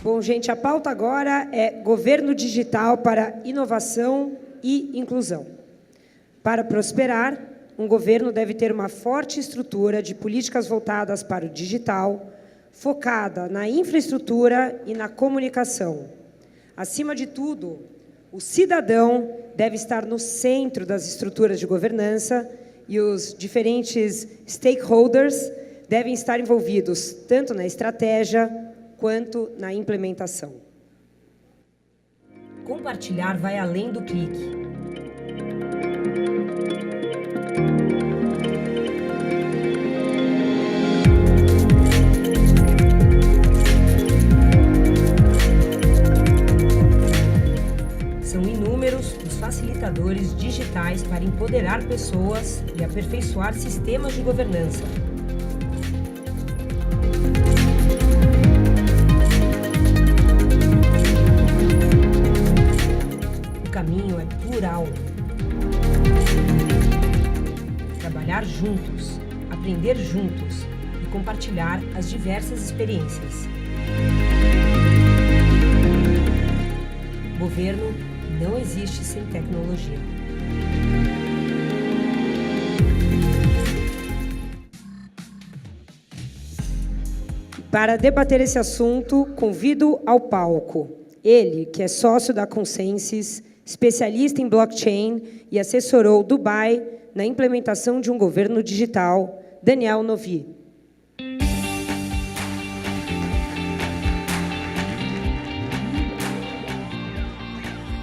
Bom, gente, a pauta agora é Governo Digital para Inovação e Inclusão. Para prosperar, um governo deve ter uma forte estrutura de políticas voltadas para o digital, focada na infraestrutura e na comunicação. Acima de tudo, o cidadão deve estar no centro das estruturas de governança e os diferentes stakeholders devem estar envolvidos tanto na estratégia quanto na implementação. Compartilhar vai além do clique. São inúmeros os facilitadores digitais para empoderar pessoas e aperfeiçoar sistemas de governança. O caminho é plural. Trabalhar juntos, aprender juntos e compartilhar as diversas experiências. Governo não existe sem tecnologia. Para debater esse assunto, convido ao palco ele, que é sócio da Consensus, especialista em blockchain e assessorou Dubai na implementação de um governo digital, Daniel Novi.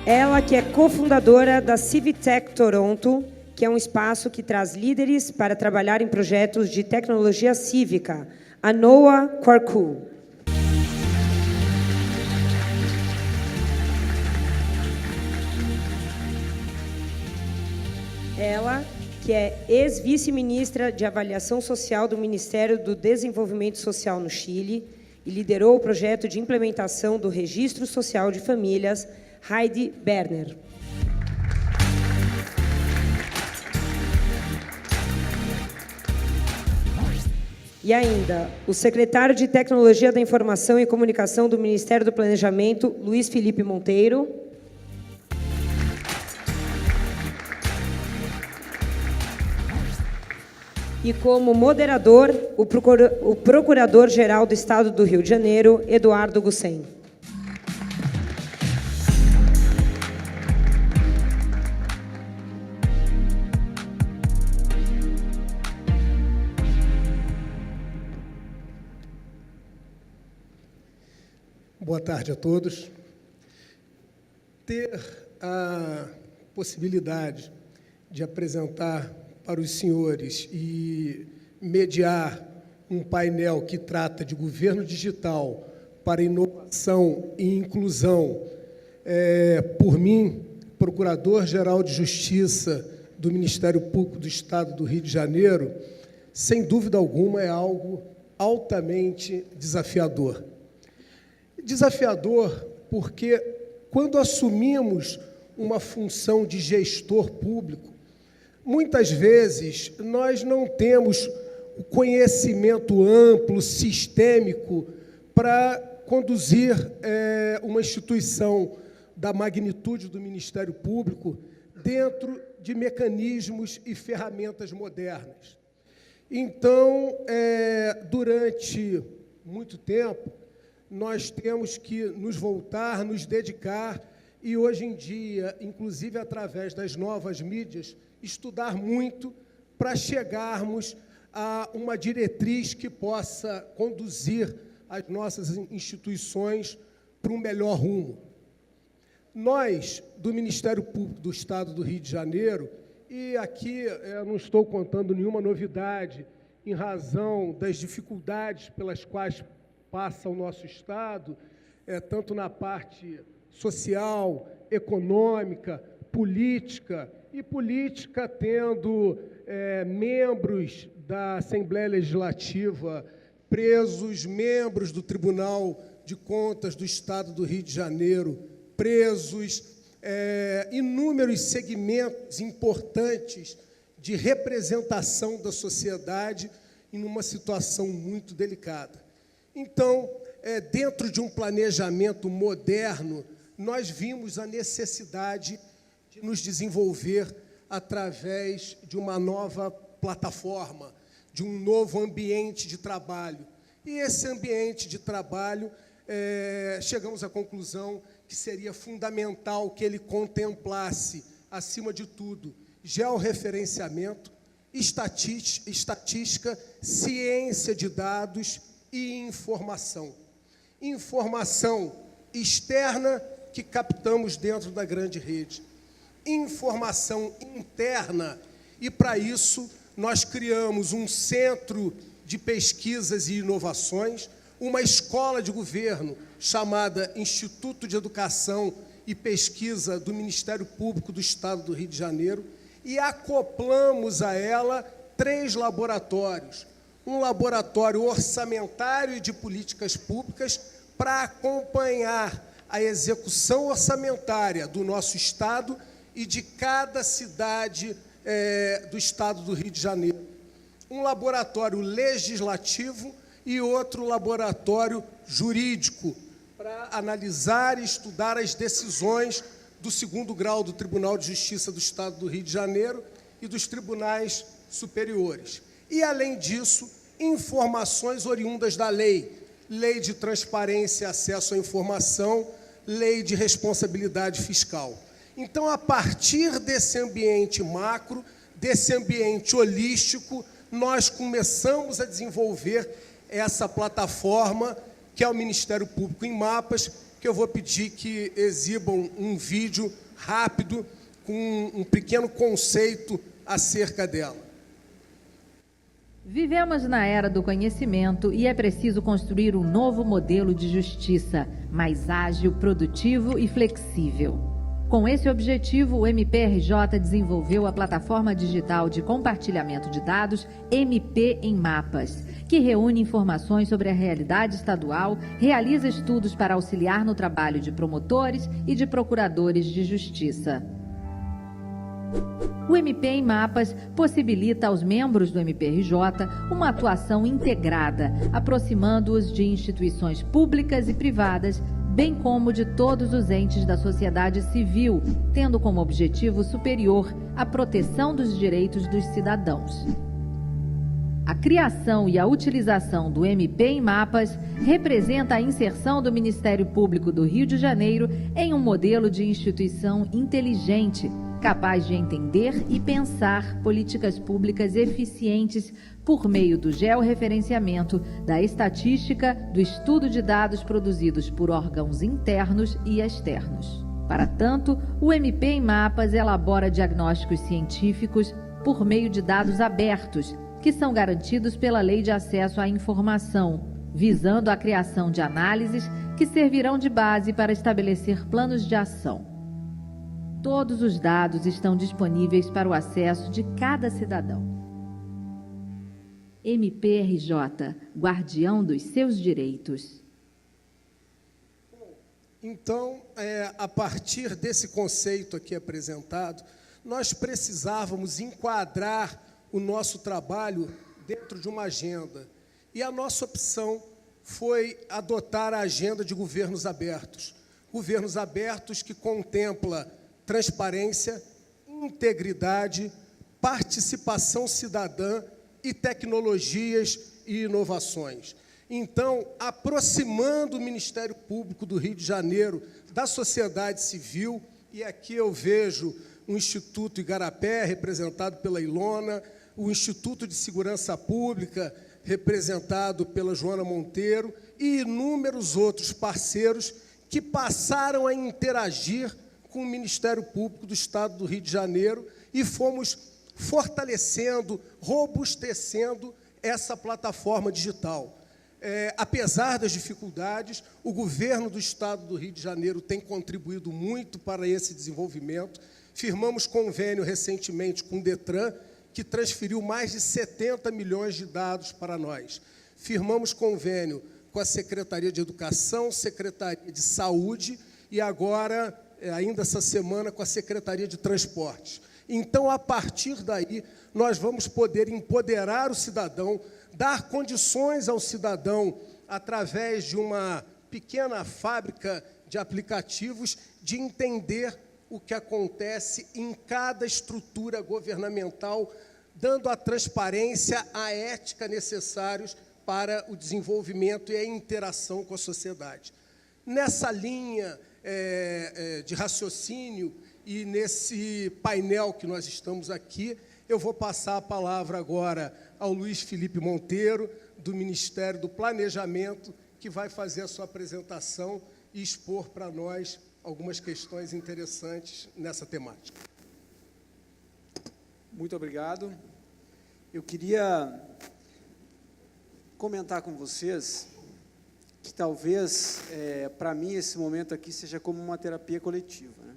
Ela que é cofundadora da Civitech Toronto, que é um espaço que traz líderes para trabalhar em projetos de tecnologia cívica, a Noah Kwarku. Ela, que é ex-vice-ministra de Avaliação Social do Ministério do Desenvolvimento Social no Chile e liderou o projeto de implementação do Registro Social de Famílias, Heidi Berner. E ainda, o secretário de Tecnologia da Informação e Comunicação do Ministério do Planejamento, Luiz Felipe Monteiro. E como moderador, o Procurador-Geral do Estado do Rio de Janeiro, Eduardo Gussen. Boa tarde a todos. Ter a possibilidade de apresentar para os senhores e mediar um painel que trata de governo digital para inovação e inclusão, por mim, Procurador-Geral de Justiça do Ministério Público do Estado do Rio de Janeiro, sem dúvida alguma é algo altamente desafiador. Desafiador porque, quando assumimos uma função de gestor público, muitas vezes nós não temos o conhecimento amplo, sistêmico, para conduzir uma instituição da magnitude do Ministério Público dentro de mecanismos e ferramentas modernas. Então, durante muito tempo, nós temos que nos voltar, nos dedicar e, hoje em dia, inclusive através das novas mídias, estudar muito para chegarmos a uma diretriz que possa conduzir as nossas instituições para um melhor rumo. Nós, do Ministério Público do Estado do Rio de Janeiro, e aqui não estou contando nenhuma novidade em razão das dificuldades pelas quais passa o nosso Estado, tanto na parte social, econômica, política, e política tendo membros da Assembleia Legislativa presos, membros do Tribunal de Contas do Estado do Rio de Janeiro, presos, inúmeros segmentos importantes de representação da sociedade em uma situação muito delicada. Então, dentro de um planejamento moderno, nós vimos a necessidade de nos desenvolver através de uma nova plataforma, de um novo ambiente de trabalho. E esse ambiente de trabalho, chegamos à conclusão que seria fundamental que ele contemplasse, acima de tudo, georreferenciamento, estatística, ciência de dados e informação. Informação externa que captamos dentro da grande rede. Informação interna, e para isso nós criamos um centro de pesquisas e inovações, uma escola de governo chamada Instituto de Educação e Pesquisa do Ministério Público do Estado do Rio de Janeiro, e acoplamos a ela 3 laboratórios. Um laboratório orçamentário e de políticas públicas para acompanhar a execução orçamentária do nosso Estado e de cada cidade do Estado do Rio de Janeiro. Um laboratório legislativo e outro laboratório jurídico para analisar e estudar as decisões do 2º grau do Tribunal de Justiça do Estado do Rio de Janeiro e dos tribunais superiores. E, além disso, informações oriundas da lei, lei de transparência e acesso à informação, lei de responsabilidade fiscal. Então, a partir desse ambiente macro, desse ambiente holístico, nós começamos a desenvolver essa plataforma, que é o Ministério Público em Mapas, que eu vou pedir que exibam um vídeo rápido com um pequeno conceito acerca dela. Vivemos na era do conhecimento e é preciso construir um novo modelo de justiça, mais ágil, produtivo e flexível. Com esse objetivo, o MPRJ desenvolveu a plataforma digital de compartilhamento de dados MP em Mapas, que reúne informações sobre a realidade estadual, realiza estudos para auxiliar no trabalho de promotores e de procuradores de justiça. O MP em Mapas possibilita aos membros do MPRJ uma atuação integrada, aproximando-os de instituições públicas e privadas, bem como de todos os entes da sociedade civil, tendo como objetivo superior a proteção dos direitos dos cidadãos. A criação e a utilização do MP em Mapas representa a inserção do Ministério Público do Rio de Janeiro em um modelo de instituição inteligente, capaz de entender e pensar políticas públicas eficientes por meio do georreferenciamento, da estatística, do estudo de dados produzidos por órgãos internos e externos. Para tanto, o MP em Mapas elabora diagnósticos científicos por meio de dados abertos, que são garantidos pela Lei de Acesso à Informação, visando a criação de análises que servirão de base para estabelecer planos de ação. Todos os dados estão disponíveis para o acesso de cada cidadão. MPRJ, guardião dos seus direitos. Então, a partir desse conceito aqui apresentado, nós precisávamos enquadrar o nosso trabalho dentro de uma agenda. E a nossa opção foi adotar a agenda de governos abertos. Governos abertos que contempla transparência, integridade, participação cidadã e tecnologias e inovações. Então, aproximando o Ministério Público do Rio de Janeiro da sociedade civil, e aqui eu vejo o Instituto Igarapé, representado pela Ilona, o Instituto de Segurança Pública, representado pela Joana Monteiro, e inúmeros outros parceiros que passaram a interagir com o Ministério Público do Estado do Rio de Janeiro e fomos fortalecendo, robustecendo essa plataforma digital. Apesar das dificuldades, o governo do Estado do Rio de Janeiro tem contribuído muito para esse desenvolvimento. Firmamos convênio recentemente com o Detran, que transferiu mais de 70 milhões de dados para nós. Firmamos convênio com a Secretaria de Educação, Secretaria de Saúde e agora, ainda essa semana, com a Secretaria de Transportes. Então, a partir daí, nós vamos poder empoderar o cidadão, dar condições ao cidadão, através de uma pequena fábrica de aplicativos, de entender o que acontece em cada estrutura governamental, dando a transparência, a ética necessários para o desenvolvimento e a interação com a sociedade. Nessa linha de raciocínio e nesse painel que nós estamos aqui, eu vou passar a palavra agora ao Luiz Felipe Monteiro, do Ministério do Planejamento, que vai fazer a sua apresentação e expor para nós algumas questões interessantes nessa temática. Muito obrigado. Eu queria comentar com vocês que talvez, para mim, esse momento aqui seja como uma terapia coletiva, né?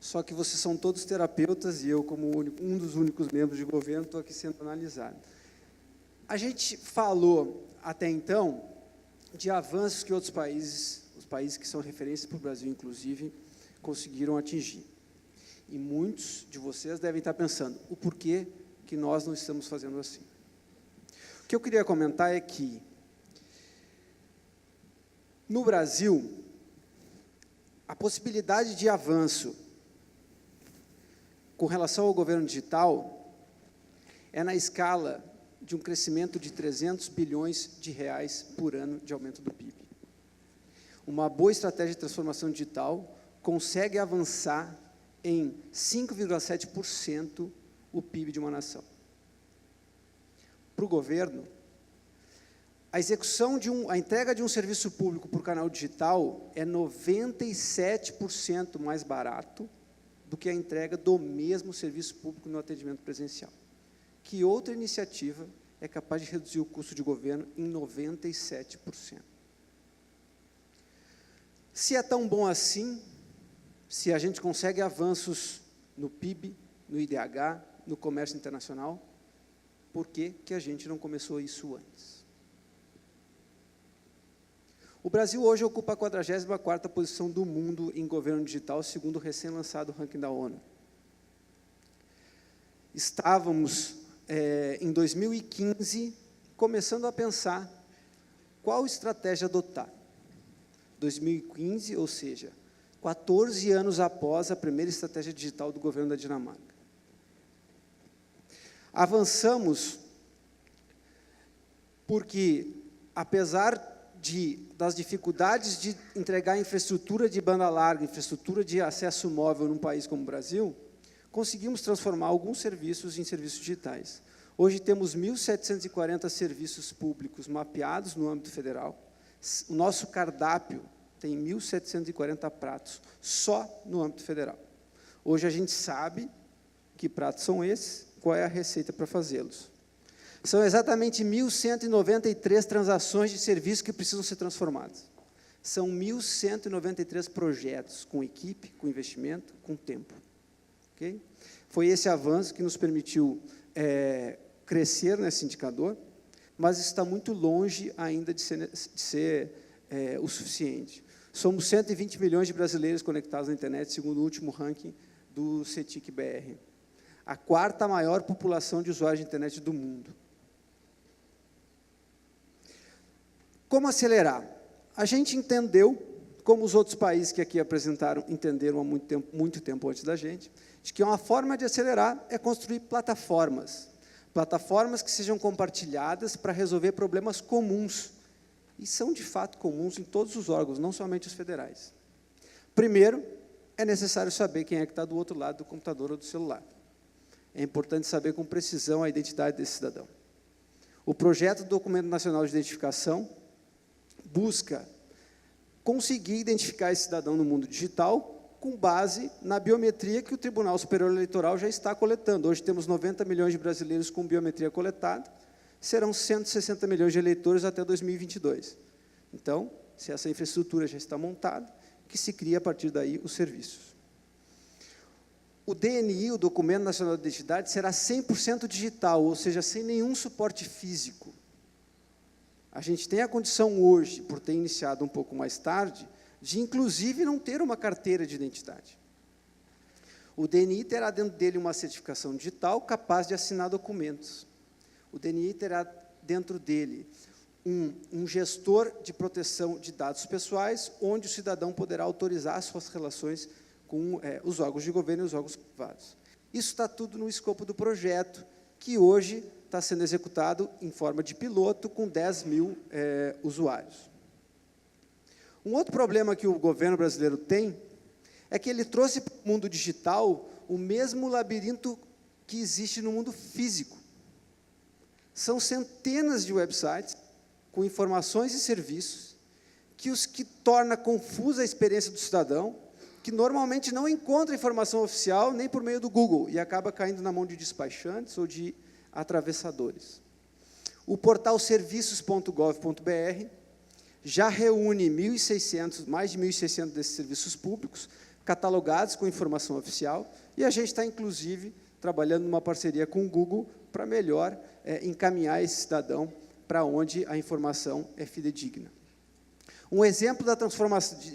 Só que vocês são todos terapeutas e eu, como um dos únicos membros de governo, estou aqui sendo analisado. A gente falou, até então, de avanços que outros países, os países que são referências para o Brasil, inclusive, conseguiram atingir. E muitos de vocês devem estar pensando, o porquê que nós não estamos fazendo assim. O que eu queria comentar é que, no Brasil, a possibilidade de avanço com relação ao governo digital é na escala de um crescimento de 300 bilhões de reais por ano de aumento do PIB. Uma boa estratégia de transformação digital consegue avançar em 5,7% o PIB de uma nação. Para o governo, a execução a entrega de um serviço público por canal digital é 97% mais barato do que a entrega do mesmo serviço público no atendimento presencial. Que outra iniciativa é capaz de reduzir o custo de governo em 97%? Se é tão bom assim, se a gente consegue avanços no PIB, no IDH, no comércio internacional, por que que a gente não começou isso antes? O Brasil hoje ocupa a 44ª posição do mundo em governo digital, segundo o recém-lançado ranking da ONU. Estávamos, em 2015, começando a pensar qual estratégia adotar. 2015, ou seja, 14 anos após a primeira estratégia digital do governo da Dinamarca. Avançamos porque, apesar das dificuldades de entregar infraestrutura de banda larga, infraestrutura de acesso móvel num país como o Brasil, conseguimos transformar alguns serviços em serviços digitais. Hoje temos 1.740 serviços públicos mapeados no âmbito federal. O nosso cardápio tem 1.740 pratos, só no âmbito federal. Hoje a gente sabe que pratos são esses, qual é a receita para fazê-los. São exatamente 1.193 transações de serviço que precisam ser transformadas. São 1.193 projetos, com equipe, com investimento, com tempo. Okay? Foi esse avanço que nos permitiu crescer nesse indicador, mas está muito longe ainda de ser o suficiente. Somos 120 milhões de brasileiros conectados na internet, segundo o último ranking do CETIC-BR. A 4ª maior população de usuários de internet do mundo. Como acelerar? A gente entendeu, como os outros países que aqui apresentaram entenderam há muito tempo antes da gente, de que uma forma de acelerar é construir plataformas. Plataformas que sejam compartilhadas para resolver problemas comuns. E são, de fato, comuns em todos os órgãos, não somente os federais. Primeiro, é necessário saber quem é que está do outro lado do computador ou do celular. É importante saber com precisão a identidade desse cidadão. O projeto do Documento Nacional de Identificação busca conseguir identificar esse cidadão no mundo digital com base na biometria que o Tribunal Superior Eleitoral já está coletando. Hoje temos 90 milhões de brasileiros com biometria coletada, serão 160 milhões de eleitores até 2022. Então, se essa infraestrutura já está montada, que se cria a partir daí os serviços. O DNI, o Documento Nacional de Identidade, será 100% digital, ou seja, sem nenhum suporte físico. A gente tem a condição hoje, por ter iniciado um pouco mais tarde, de, inclusive, não ter uma carteira de identidade. O DNI terá dentro dele uma certificação digital capaz de assinar documentos. O DNI terá dentro dele um gestor de proteção de dados pessoais, onde o cidadão poderá autorizar suas relações com os órgãos de governo e os órgãos privados. Isso está tudo no escopo do projeto, que hoje está sendo executado em forma de piloto, com 10 mil usuários. Um outro problema que o governo brasileiro tem é que ele trouxe para o mundo digital o mesmo labirinto que existe no mundo físico. São centenas de websites com informações e serviços que torna confusa a experiência do cidadão, que normalmente não encontra informação oficial nem por meio do Google e acaba caindo na mão de despachantes ou de atravessadores. O portal serviços.gov.br já reúne mais de 1.600 desses serviços públicos, catalogados com informação oficial, e a gente está, inclusive, trabalhando numa parceria com o Google para melhor encaminhar esse cidadão para onde a informação é fidedigna. Um exemplo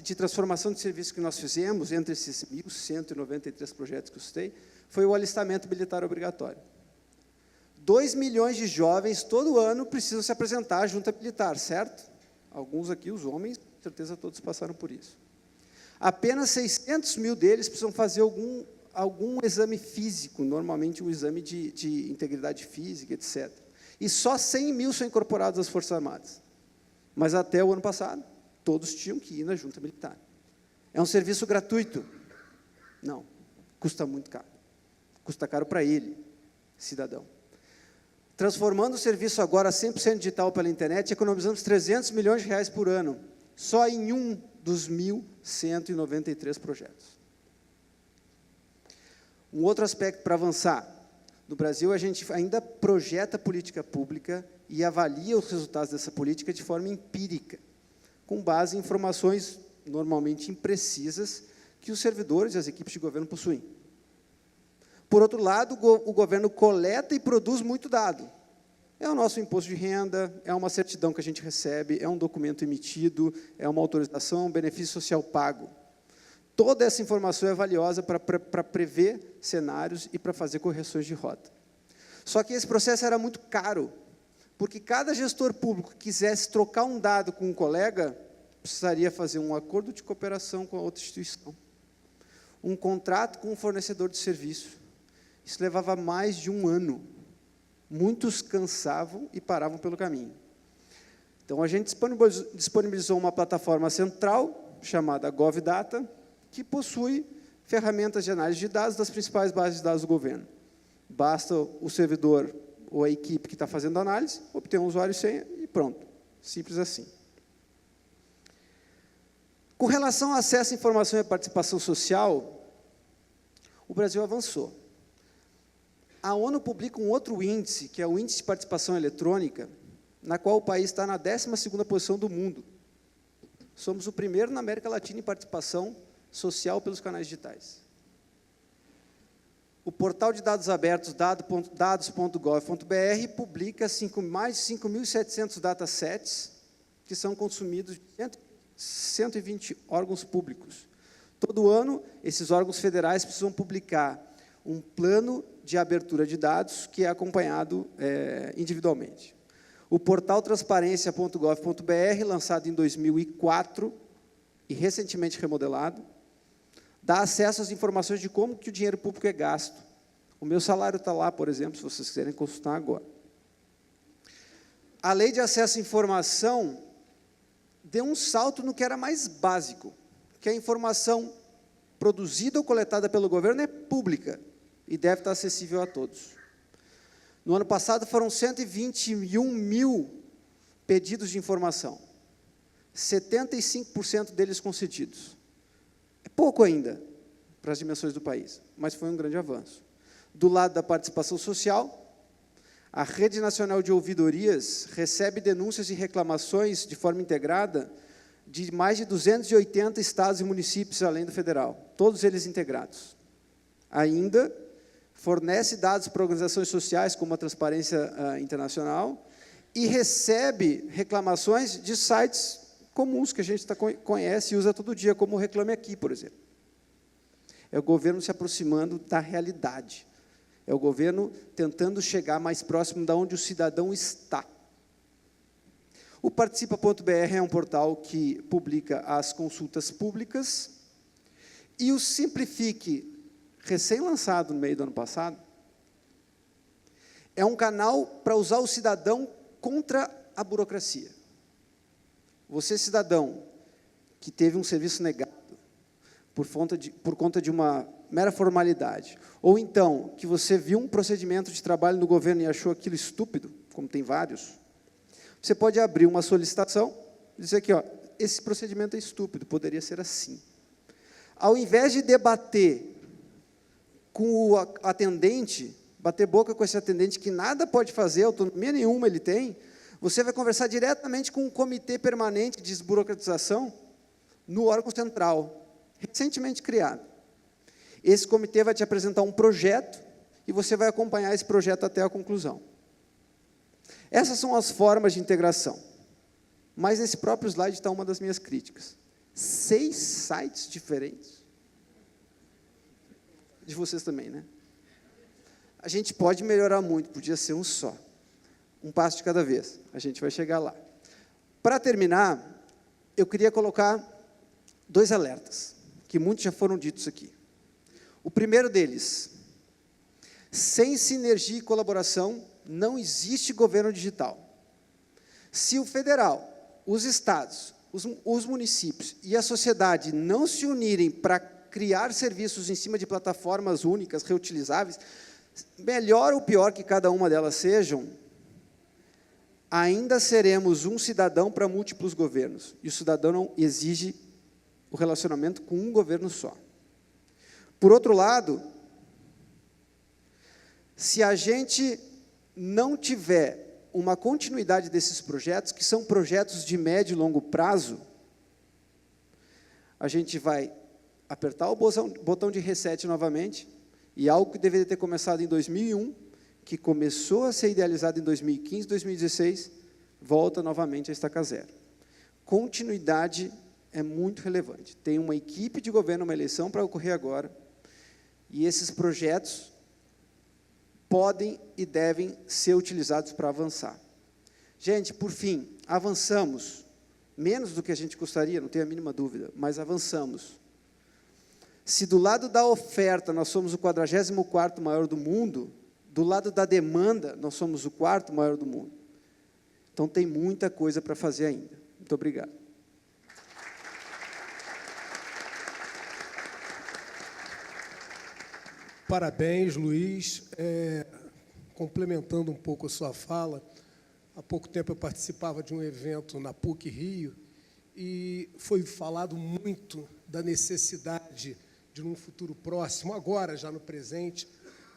de transformação de serviço que nós fizemos, entre esses 1.193 projetos que eu citei, foi o alistamento militar obrigatório. 2 milhões de jovens, todo ano, precisam se apresentar à junta militar, certo? Alguns aqui, os homens, com certeza todos passaram por isso. Apenas 600 mil deles precisam fazer algum exame físico, normalmente um exame de integridade física, etc. E só 100 mil são incorporados às Forças Armadas. Mas até o ano passado, todos tinham que ir na junta militar. É um serviço gratuito? Não, custa muito caro. Custa caro para ele, cidadão. Transformando o serviço agora 100% digital pela internet, economizamos 300 milhões de reais por ano, só em um dos 1.193 projetos. Um outro aspecto para avançar. No Brasil, a gente ainda projeta política pública e avalia os resultados dessa política de forma empírica, com base em informações normalmente imprecisas que os servidores e as equipes de governo possuem. Por outro lado, o governo coleta e produz muito dado. É o nosso imposto de renda, é uma certidão que a gente recebe, é um documento emitido, é uma autorização, é um benefício social pago. Toda essa informação é valiosa para prever cenários e para fazer correções de rota. Só que esse processo era muito caro, porque cada gestor público que quisesse trocar um dado com um colega, precisaria fazer um acordo de cooperação com a outra instituição, um contrato com um fornecedor de serviço. Isso levava mais de um ano. Muitos cansavam e paravam pelo caminho. Então, a gente disponibilizou uma plataforma central, chamada GovData, que possui ferramentas de análise de dados das principais bases de dados do governo. Basta o servidor ou a equipe que está fazendo a análise, obter um usuário e senha e pronto. Simples assim. Com relação ao acesso à informação e à participação social, o Brasil avançou. A ONU publica um outro índice, que é o Índice de Participação Eletrônica, na qual o país está na 12ª posição do mundo. Somos o primeiro na América Latina em participação social pelos canais digitais. O portal de dados abertos, dados.gov.br, publica mais de 5.700 datasets que são consumidos de 120 órgãos públicos. Todo ano, esses órgãos federais precisam publicar um plano de abertura de dados que é acompanhado individualmente. O portal transparência.gov.br, lançado em 2004 e recentemente remodelado, dá acesso às informações de como que o dinheiro público é gasto. O meu salário está lá, por exemplo, se vocês quiserem consultar agora. A Lei de Acesso à Informação deu um salto no que era mais básico, que a informação produzida ou coletada pelo governo é pública e deve estar acessível a todos. No ano passado, foram 121 mil pedidos de informação, 75% deles concedidos. É pouco ainda para as dimensões do país, mas foi um grande avanço. Do lado da participação social, a Rede Nacional de Ouvidorias recebe denúncias e reclamações de forma integrada de mais de 280 estados e municípios, além do federal, todos eles integrados. Ainda fornece dados para organizações sociais, como a Transparência Internacional, e recebe reclamações de sites comuns que a gente conhece e usa todo dia, como o Reclame Aqui, por exemplo. É o governo se aproximando da realidade. É o governo tentando chegar mais próximo de onde o cidadão está. O Participa.br é um portal que publica as consultas públicas, e o Simplifique, recém-lançado no meio do ano passado, é um canal para usar o cidadão contra a burocracia. Você, cidadão, que teve um serviço negado por conta de uma mera formalidade, ou então que você viu um procedimento de trabalho no governo e achou aquilo estúpido, como tem vários, você pode abrir uma solicitação e dizer aqui, ó, esse procedimento é estúpido, poderia ser assim. Ao invés de debater com o atendente, bater boca com esse atendente que nada pode fazer, autonomia nenhuma ele tem, você vai conversar diretamente com um comitê permanente de desburocratização no órgão central, recentemente criado. Esse comitê vai te apresentar um projeto e você vai acompanhar esse projeto até a conclusão. Essas são as formas de integração. Mas nesse próprio slide está uma das minhas críticas. 6 sites diferentes. De vocês também, né? A gente pode melhorar muito, podia ser um só. Um passo de cada vez, a gente vai chegar lá. Para terminar, eu queria colocar 2 alertas, que muitos já foram ditos aqui. O primeiro deles, sem sinergia e colaboração, não existe governo digital. Se o federal, os estados, os municípios e a sociedade não se unirem para criar serviços em cima de plataformas únicas, reutilizáveis, melhor ou pior que cada uma delas sejam, ainda seremos um cidadão para múltiplos governos. E o cidadão não exige o relacionamento com um governo só. Por outro lado, se a gente não tiver uma continuidade desses projetos, que são projetos de médio e longo prazo, a gente vai apertar o botão de reset novamente, e algo que deveria ter começado em 2001, que começou a ser idealizado em 2015, 2016, volta novamente a estaca zero. Continuidade é muito relevante. Tem uma equipe de governo, uma eleição para ocorrer agora, e esses projetos podem e devem ser utilizados para avançar. Gente, por fim, avançamos, menos do que a gente gostaria, não tenho a mínima dúvida, mas avançamos. Se do lado da oferta nós somos o 44º maior do mundo, do lado da demanda nós somos o 4º maior do mundo. Então tem muita coisa para fazer ainda. Muito obrigado. Parabéns, Luiz. Complementando um pouco a sua fala, há pouco tempo eu participava de um evento na PUC Rio e foi falado muito da necessidade de, num futuro próximo, agora já no presente,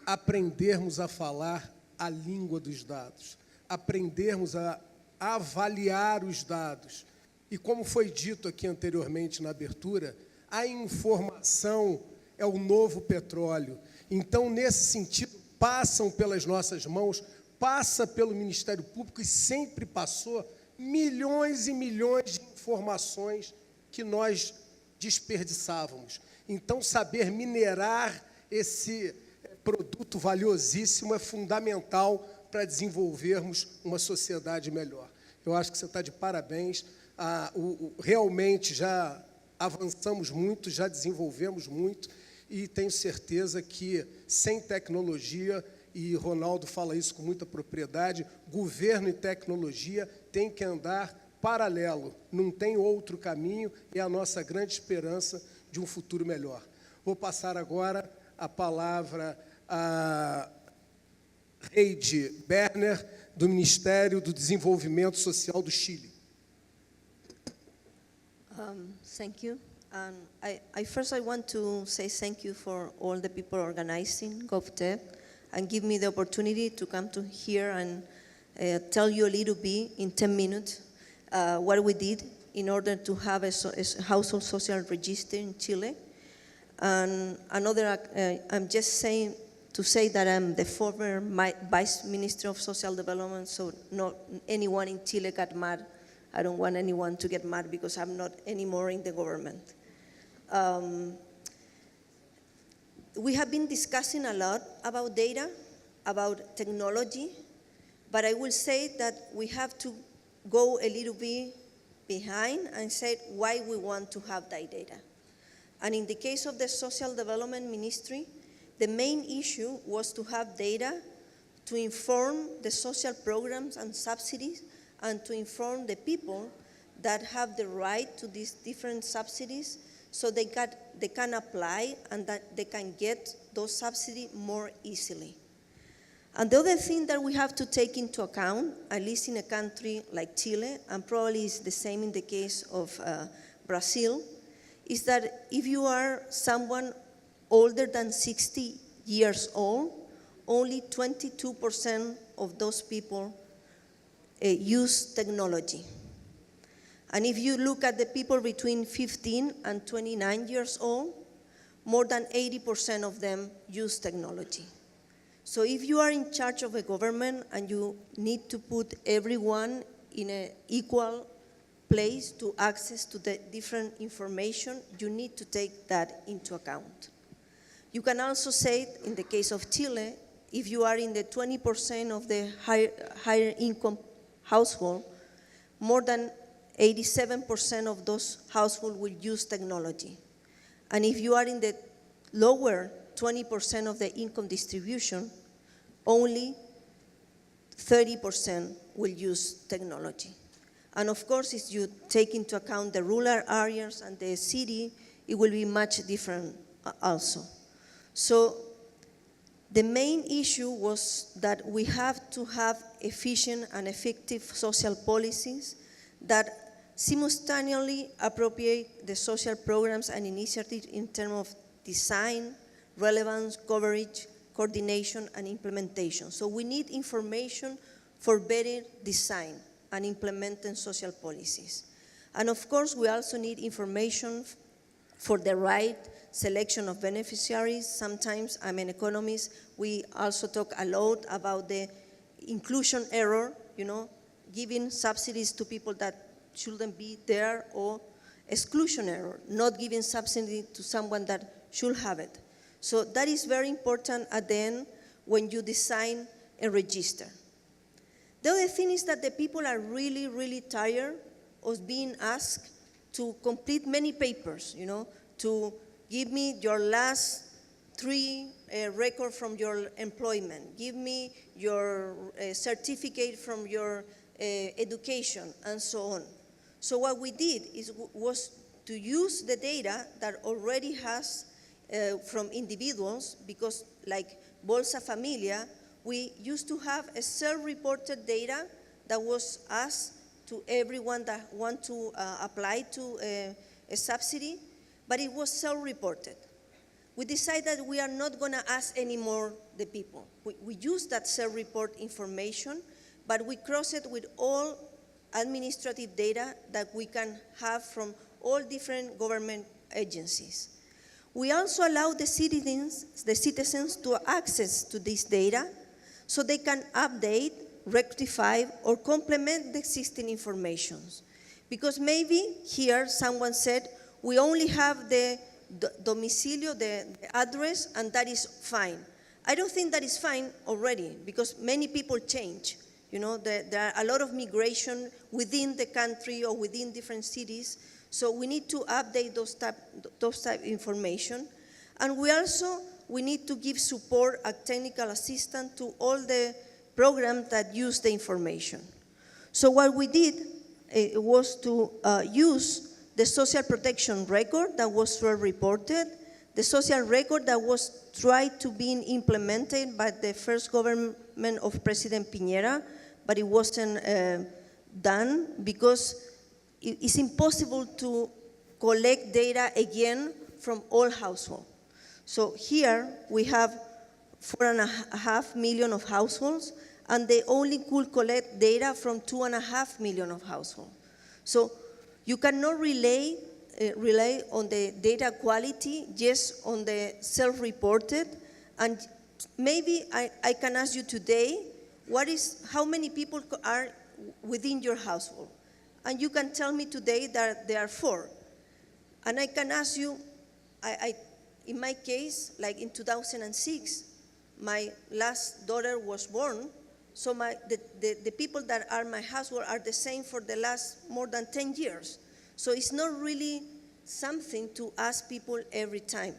aprendermos a falar a língua dos dados, aprendermos a avaliar os dados. E como foi dito aqui anteriormente na abertura, a informação é o novo petróleo. Então, nesse sentido, passam pelas nossas mãos, passa pelo Ministério Público e sempre passou milhões e milhões de informações que nós desperdiçávamos. Então, saber minerar esse produto valiosíssimo é fundamental para desenvolvermos uma sociedade melhor. Eu acho que você está de parabéns. Realmente já avançamos muito, já desenvolvemos muito, e tenho certeza que, sem tecnologia, e Ronaldo fala isso com muita propriedade, governo e tecnologia têm que andar paralelo, não tem outro caminho, é a nossa grande esperança de um futuro melhor. Vou passar agora a palavra a Heidi Berner, do Ministério do Desenvolvimento Social do Chile. Thank you. First I want to say thank you for all the people organizing GovTech and give me the opportunity to come to here and tell you a little bit in 10 minutes what we did in order to have a household social register in Chile. And I'm just saying to say that I'm the former Vice Minister of Social Development, so not anyone in Chile got mad. I don't want anyone to get mad because I'm not anymore in the government. We have been discussing a lot about data, about technology, but I will say that we have to go a little bit behind and say why we want to have that data. And in the case of the Social Development Ministry, the main issue was to have data to inform the social programs and subsidies and to inform the people that have the right to these different subsidies so they can apply and that they can get those subsidies more easily. And the other thing that we have to take into account, at least in a country like Chile, and probably is the same in the case of Brazil, is that if you are someone older than 60 years old, only 22% of those people use technology. And if you look at the people between 15 and 29 years old, more than 80% of them use technology. So if you are in charge of a government and you need to put everyone in an equal place to access to the different information, you need to take that into account. You can also say, in the case of Chile, if you are in the 20% of the higher income household, more than 87% of those households will use technology. And if you are in the lower 20% of the income distribution, only 30% will use technology. And of course, if you take into account the rural areas and the city, it will be much different also. So the main issue was that we have to have efficient and effective social policies that simultaneously appropriate the social programs and initiatives in terms of design, relevance, coverage, coordination, and implementation. So we need information for better design and implementing social policies. And of course, we also need information for the right selection of beneficiaries. Sometimes, I'm an economist, we also talk a lot about the inclusion error, giving subsidies to people that shouldn't be there, or exclusion error, not giving subsidy to someone that should have it. So that is very important at the end when you design a register. The other thing is that the people are really, really tired of being asked to complete many papers, to give me your last 3 records from your employment, give me your certificate from your education, and so on. So what we did was to use the data that already has from individuals, because like Bolsa Familia, we used to have a self-reported data that was asked to everyone that want to apply to a subsidy, but it was self-reported. We decided we are not going to ask anymore the people. We use that self-report information, but we cross it with all administrative data that we can have from all different government agencies. We also allow the citizens to access to this data so they can update, rectify, or complement the existing information. Because maybe here someone said, we only have the domicilio, the address, and that is fine. I don't think that is fine already, because many people change. There are a lot of migration within the country or within different cities, so we need to update those type of information. And we need to give support and technical assistance to all the programs that use the information. So what we did was to use the social protection record that was reported, the social record that was tried to be implemented by the first government of President Piñera, but it wasn't done because it's impossible to collect data again from all households. So here we have 4.5 million of households, and they only could collect data from 2.5 million of households. So you cannot rely on the data quality just on the self-reported, and maybe I can ask you today, how many people are within your household? And you can tell me today that there are 4. And I can ask you, in my case, like in 2006, my last daughter was born, so the people that are my household are the same for the last more than 10 years. So it's not really something to ask people every time.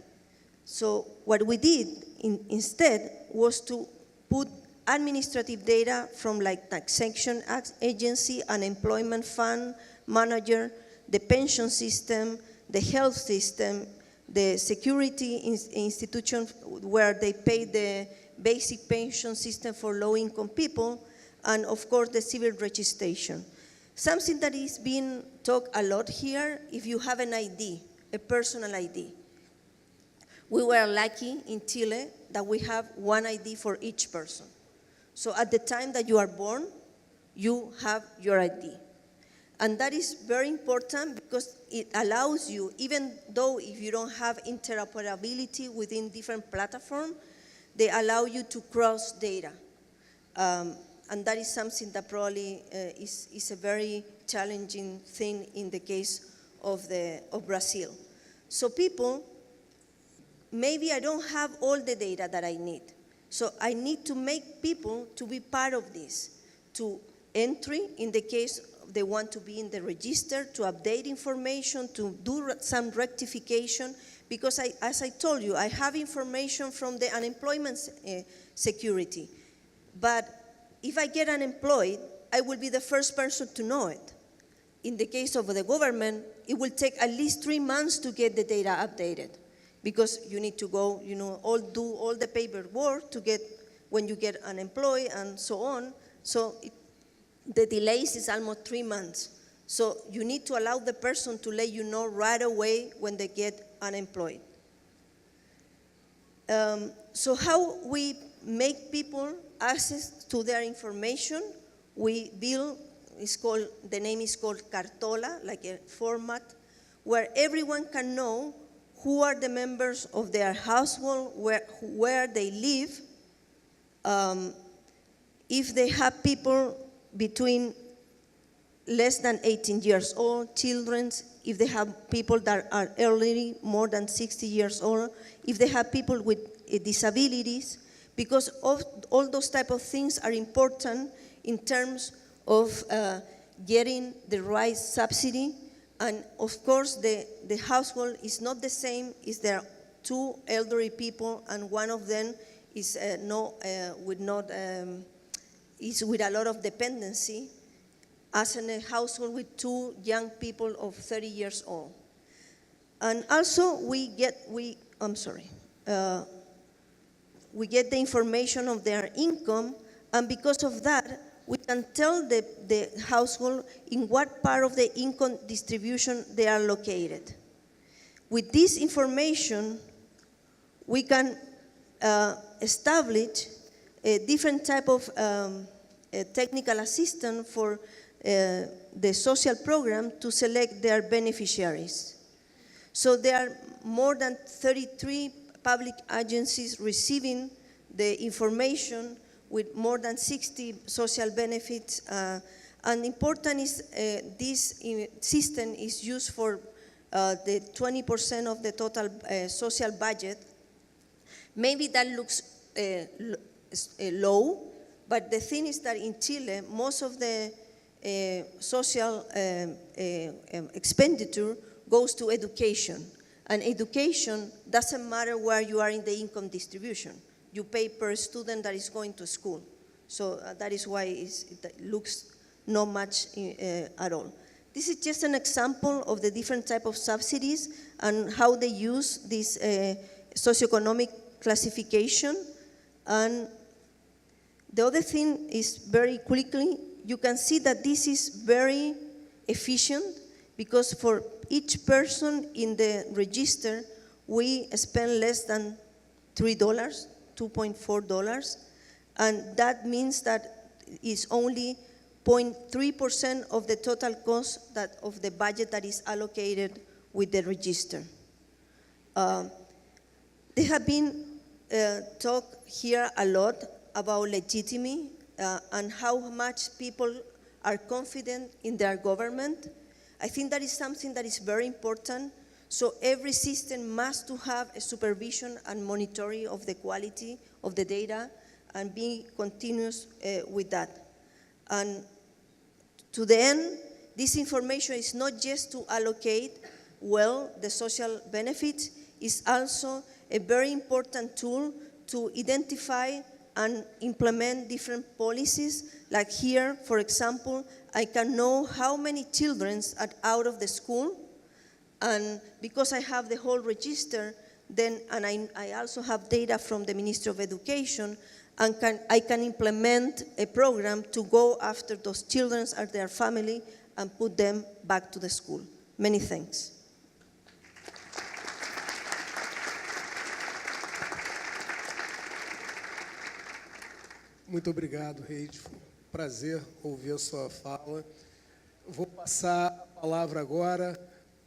So what we did instead was to put administrative data from like taxation agency, unemployment fund, manager, the pension system, the health system, the security institution where they pay the basic pension system for low-income people, and of course the civil registration. Something that is being talked a lot here, if you have an ID, a personal ID. We were lucky in Chile that we have one ID for each person. So at the time that you are born, you have your ID. And that is very important because it allows you, even though if you don't have interoperability within different platforms, they allow you to cross data. And that is something that probably is a very challenging thing in the case of Brazil. So people, maybe I don't have all the data that I need. So I need to make people to be part of this, to entry in the case they want to be in the register, to update information, to do some rectification, because as I told you, I have information from the unemployment security. But if I get unemployed, I will be the first person to know it. In the case of the government, it will take at least 3 months to get the data updated, because you need to go, do all the paperwork to get when you get unemployed and so on. So the delays is almost 3 months. So you need to allow the person to let you know right away when they get unemployed. So how we make people access to their information, we build, the name is called Cartola, like a format, where everyone can know who are the members of their household, where they live, if they have people between less than 18 years old, children, if they have people that are elderly, more than 60 years old, if they have people with disabilities, because all those type of things are important in terms of getting the right subsidy. And of course, the household is not the same if there are 2 elderly people and one of them is is with a lot of dependency, as in a household with 2 young people of 30 years old. And also we get the information of their income, and because of that, we can tell the household in what part of the income distribution they are located. With this information, we can establish a different type of technical assistance for the social program to select their beneficiaries. So there are more than 33 public agencies receiving the information with more than 60 social benefits. And important is this system is used for the 20% of the total social budget. Maybe that looks low, but the thing is that in Chile, most of the social expenditure goes to education. And education doesn't matter where you are in the income distribution. You pay per student that is going to school. So that is why it looks not much at all. This is just an example of the different type of subsidies and how they use this socioeconomic classification. And the other thing is, very quickly, you can see that this is very efficient, because for each person in the register, we spend less than $3, $2.4, and that means that it's only 0.3% of the total cost of the budget that is allocated with the register. There have been talk here a lot about legitimacy and how much people are confident in their government. I think that is something that is very important. So every system must to have a supervision and monitoring of the quality of the data and be continuous with that. And to the end, this information is not just to allocate well the social benefits, it's also a very important tool to identify and implement different policies. Like here, for example, I can know how many children are out of the school, and because I have the whole register, then, and I also have data from the Ministry of Education, and I can implement a program to go after those children and their family and put them back to the school. Many thanks. Muito obrigado, Heidi. Foi um prazer ouvir a sua fala. Vou passar a palavra agora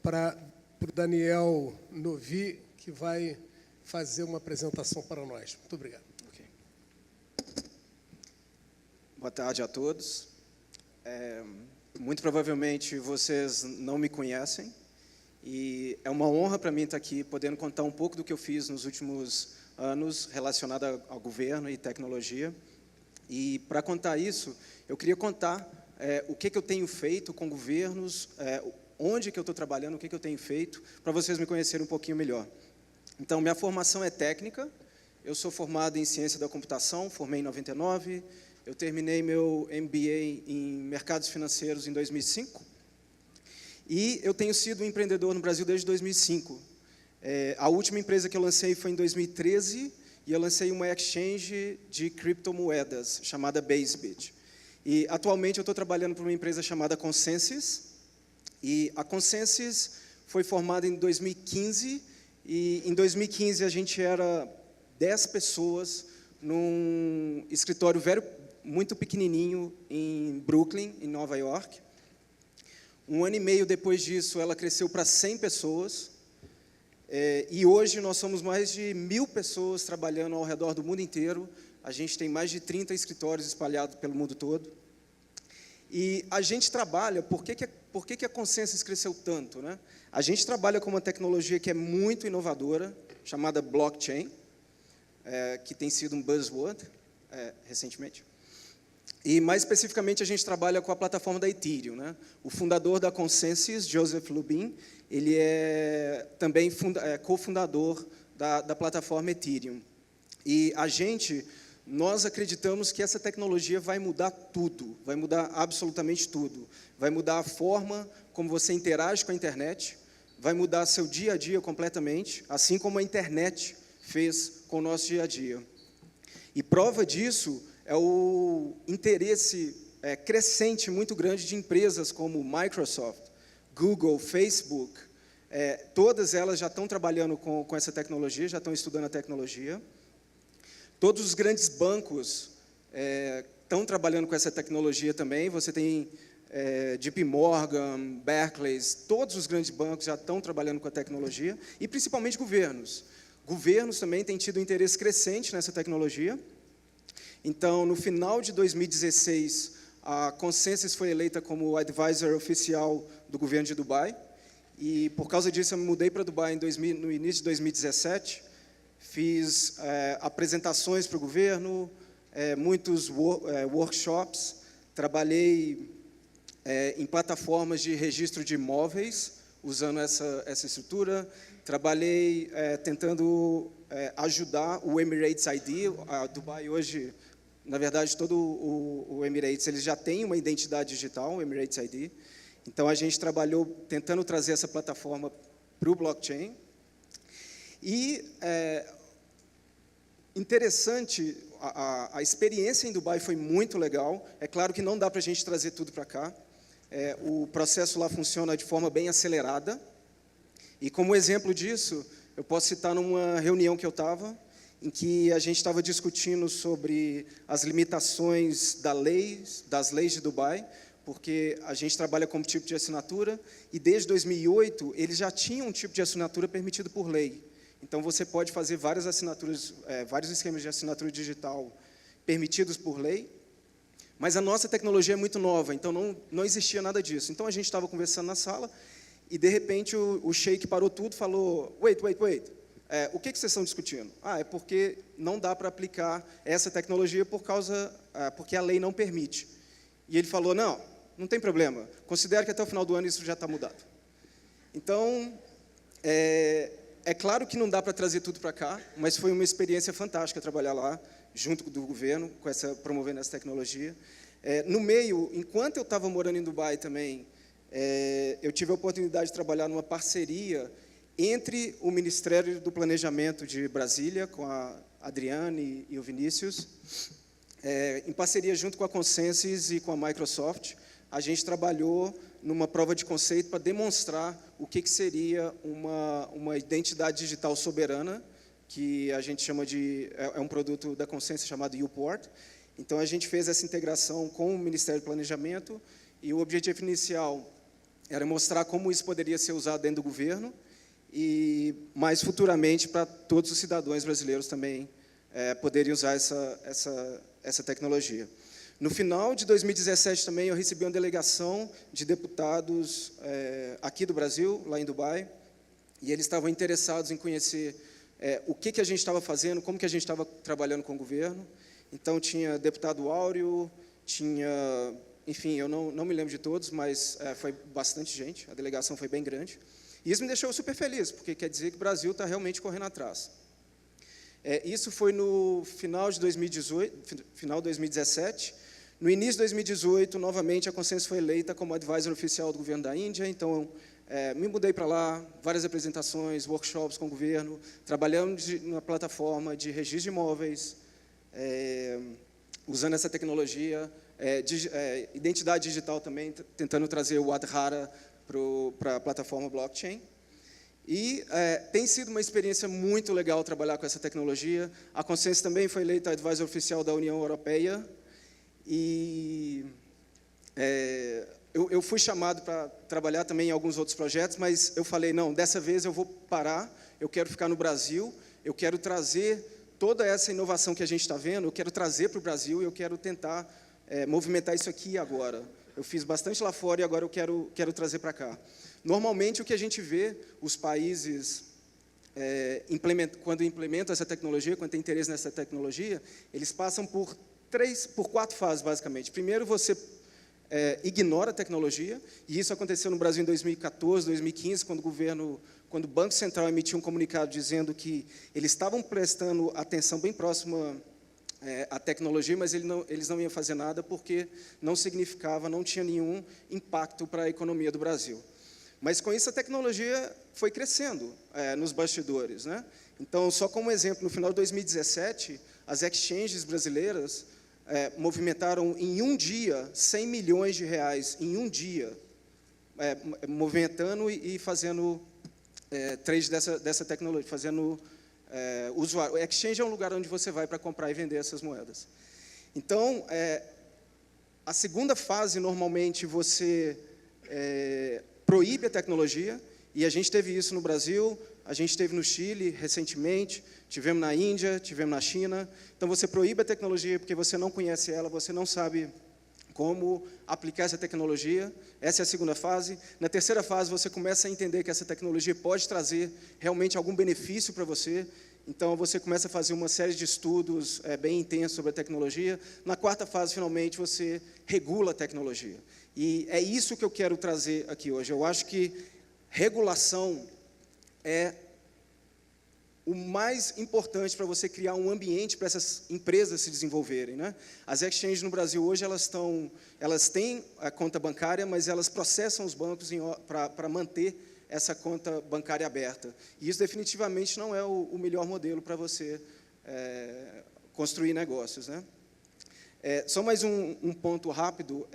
para o Daniel Novi, que vai fazer uma apresentação para nós. Muito obrigado. Okay. Boa tarde a todos. Muito provavelmente vocês não me conhecem, e é uma honra para mim estar aqui, podendo contar um pouco do que eu fiz nos últimos anos relacionado ao governo e tecnologia. E, para contar isso, eu queria contar o que eu tenho feito com governos, onde que eu estou trabalhando, o que eu tenho feito, para vocês me conhecerem um pouquinho melhor. Então, minha formação é técnica, eu sou formado em Ciência da Computação, formei em 99, eu terminei meu MBA em Mercados Financeiros em 2005, e eu tenho sido um empreendedor no Brasil desde 2005. A última empresa que eu lancei foi em 2013, e eu lancei uma exchange de criptomoedas, chamada Basebit. E, atualmente, eu estou trabalhando para uma empresa chamada Consensys, e a Consensys foi formada em 2015, e em 2015 a gente era 10 pessoas num escritório muito pequenininho em Brooklyn, em Nova York. Um ano e meio depois disso, ela cresceu para 100 pessoas, e hoje nós somos mais de 1.000 pessoas trabalhando ao redor do mundo inteiro. A gente tem mais de 30 escritórios espalhados pelo mundo todo. E a gente trabalha, por que a Consensys cresceu tanto, né? A gente trabalha com uma tecnologia que é muito inovadora, chamada blockchain, que tem sido um buzzword recentemente. E, mais especificamente, a gente trabalha com a plataforma da Ethereum, né? O fundador da Consensys, Joseph Lubin, ele é também cofundador da plataforma Ethereum. E nós acreditamos que essa tecnologia vai mudar tudo, vai mudar absolutamente tudo. Vai mudar a forma como você interage com a internet, vai mudar seu dia a dia completamente, assim como a internet fez com o nosso dia a dia. E prova disso é o interesse crescente, muito grande, de empresas como Microsoft, Google, Facebook. Todas elas já estão trabalhando com essa tecnologia, já estão estudando a tecnologia. Todos os grandes bancos estão trabalhando com essa tecnologia também. Você tem JP Morgan, Barclays, todos os grandes bancos já estão trabalhando com a tecnologia, e principalmente governos. Governos também têm tido interesse crescente nessa tecnologia. Então, no final de 2016, a Consensys foi eleita como advisor oficial do governo de Dubai, e por causa disso eu me mudei para Dubai no início de 2017, fiz apresentações para o governo, muitos workshops, trabalhei em plataformas de registro de imóveis, usando essa estrutura, trabalhei tentando ajudar o Emirates ID. A Dubai hoje, na verdade, todo o Emirates, eles já tem uma identidade digital, o Emirates ID. Então, a gente trabalhou tentando trazer essa plataforma para o blockchain. E, interessante, a experiência em Dubai foi muito legal. É claro que não dá para a gente trazer tudo para cá. O processo lá funciona de forma bem acelerada. E, como exemplo disso, eu posso citar numa reunião que eu estava, em que a gente estava discutindo sobre as limitações das leis de Dubai, porque a gente trabalha como tipo de assinatura, e desde 2008 eles já tinham um tipo de assinatura permitido por lei. Então, você pode fazer várias assinaturas, vários esquemas de assinatura digital permitidos por lei, mas a nossa tecnologia é muito nova, então não existia nada disso. Então, a gente estava conversando na sala e, de repente, o sheik parou tudo e falou, wait. O que vocês estão discutindo? É porque não dá para aplicar essa tecnologia porque a lei não permite. E ele falou, não tem problema, considere que até o final do ano isso já está mudado. Então, é claro que não dá para trazer tudo para cá, mas foi uma experiência fantástica trabalhar lá, junto do governo, promovendo essa tecnologia. No meio, enquanto eu estava morando em Dubai também, eu tive a oportunidade de trabalhar numa parceria entre o Ministério do Planejamento de Brasília, com a Adriane e o Vinícius, em parceria junto com a Consensus e com a Microsoft. A gente trabalhou numa prova de conceito para demonstrar o que seria uma identidade digital soberana, que a gente chama é um produto da Consensus chamado UPort. Então, a gente fez essa integração com o Ministério do Planejamento e o objetivo inicial era mostrar como isso poderia ser usado dentro do governo e, mais futuramente, para todos os cidadãos brasileiros também poderem usar essa tecnologia. No final de 2017 também eu recebi uma delegação de deputados aqui do Brasil, lá em Dubai, e eles estavam interessados em conhecer o que a gente estava fazendo, como que a gente estava trabalhando com o governo. Então, tinha deputado Áureo, enfim, eu não me lembro de todos, mas foi bastante gente, a delegação foi bem grande. E isso me deixou super feliz, porque quer dizer que o Brasil está realmente correndo atrás. Isso foi no final de 2017. No início de 2018, novamente, a Consensus foi eleita como advisor oficial do governo da Índia, então me mudei para lá, várias apresentações, workshops com o governo, trabalhamos na plataforma de registro de imóveis, usando essa tecnologia, identidade digital também, tentando trazer o Aadhaar para a plataforma blockchain. E tem sido uma experiência muito legal trabalhar com essa tecnologia. A Consensus também foi eleita advisor oficial da União Europeia, e eu fui chamado para trabalhar também em alguns outros projetos, mas eu falei, não, dessa vez eu vou parar, eu quero ficar no Brasil, eu quero trazer toda essa inovação que a gente está vendo, eu quero trazer para o Brasil e eu quero tentar movimentar isso aqui agora. Eu fiz bastante lá fora e agora eu quero trazer para cá. Normalmente, o que a gente vê, os países, quando implementam essa tecnologia, quando tem interesse nessa tecnologia, eles passam por 4 fases, basicamente. Primeiro, você ignora a tecnologia, e isso aconteceu no Brasil em 2014, 2015, quando o Banco Central emitiu um comunicado dizendo que eles estavam prestando atenção bem próxima à tecnologia, mas eles não iam fazer nada porque não significava, não tinha nenhum impacto para a economia do Brasil. Mas, com isso, a tecnologia foi crescendo nos bastidores, né? Então, só como exemplo, no final de 2017, as exchanges brasileiras movimentaram em um dia 100 milhões de reais, em um dia, movimentando e fazendo trade dessa tecnologia, fazendo usuário. O exchange é um lugar onde você vai para comprar e vender essas moedas. Então, a segunda fase, normalmente, você proíbe a tecnologia, e a gente teve isso no Brasil, a gente teve no Chile recentemente, tivemos na Índia, tivemos na China. Então, você proíbe a tecnologia porque você não conhece ela, você não sabe como aplicar essa tecnologia. Essa é a segunda fase. Na terceira fase, você começa a entender que essa tecnologia pode trazer realmente algum benefício para você. Então, você começa a fazer uma série de estudos bem intensos sobre a tecnologia. Na quarta fase, finalmente, você regula a tecnologia. E é isso que eu quero trazer aqui hoje. Eu acho que regulação é o mais importante para você criar um ambiente para essas empresas se desenvolverem, né? As exchanges no Brasil hoje, elas têm a conta bancária, mas elas processam os bancos para manter essa conta bancária aberta. E isso definitivamente não é o melhor modelo para você construir negócios, né? Só mais um ponto rápido.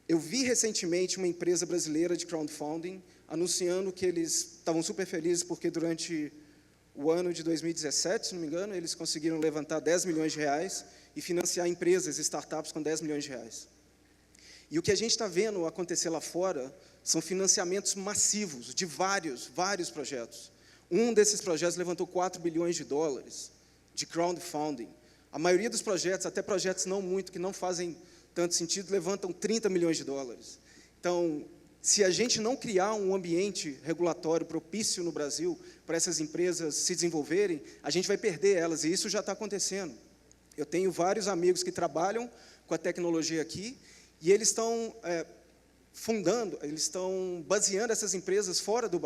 Eu vi recentemente uma empresa brasileira de crowdfunding anunciando que eles estavam super felizes porque durante o ano de 2017, se não me engano, eles conseguiram levantar 10 milhões de reais e financiar empresas, startups com 10 milhões de reais. E o que a gente está vendo acontecer lá fora são financiamentos massivos de vários projetos, Um desses projetos levantou 4 bilhões de dólares de crowdfunding. A maioria dos projetos, até projetos não muito, que não fazem tanto sentido, levantam 30 milhões de dólares. Então, se a gente não criar um ambiente regulatório propício no Brasil para essas empresas se desenvolverem, a gente vai perder elas, e isso já está acontecendo. Eu tenho vários amigos que trabalham com a tecnologia aqui, e eles estão eles estão baseando essas empresas fora do